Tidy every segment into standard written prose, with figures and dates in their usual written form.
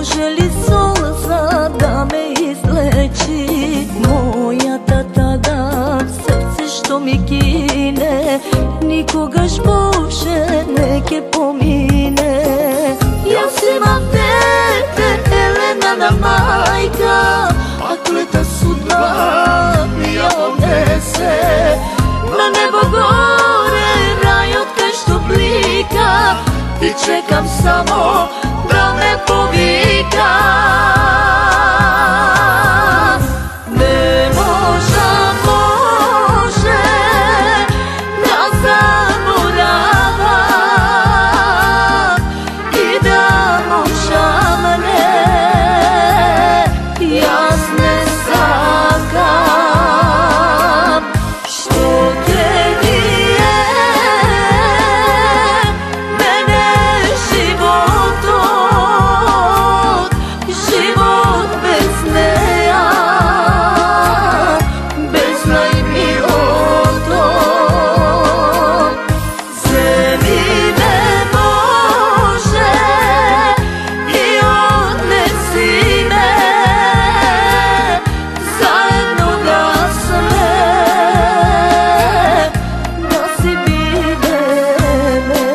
Može li solza da me izleči? Moja tada srce što mi kine, nikogaš Bože neke pomine. Ja si imam dete, Elena majka, a kleta sudba mi ja odnese. Na nebo gore raj od kaj što blika, i čekam samo da me povika. Ne može da zaborava i da možda mene jasne sakam. Što te nije mene život bez neja, bez najmi otok. Zemi me Bože i odnesi me, zajedno da si vide me.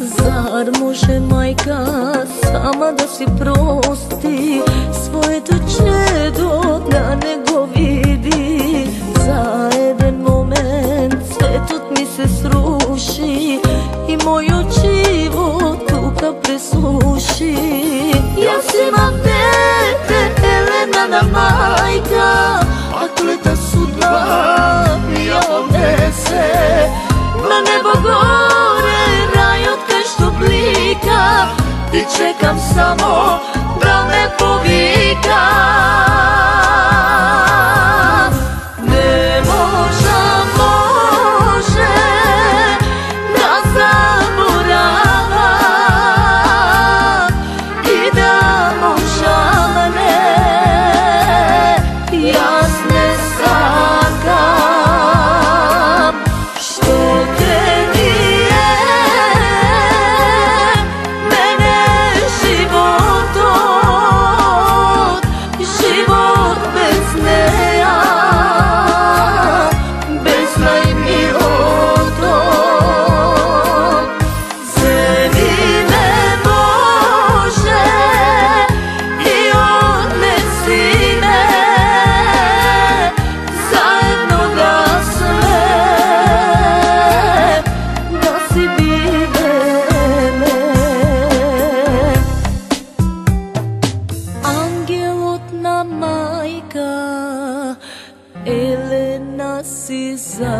Zar može majka sama da si prosti svoje to čedo da nego vidi? Za jedan moment sve mi se sruši i moju život tuka presluši. Ja si imam dete, Elena majka, a kleta sudba mi ja odnese. Na nebo gore raj od kaj što blika, i čekam samo da me povika. Ne može da zaborava i da možda mene jasne sakam. Što te nije mene život bez neja, bez najmi otok. Zemi me Bože i odnesi me, zajedno da si vide me. Angelotna majka, Elena si za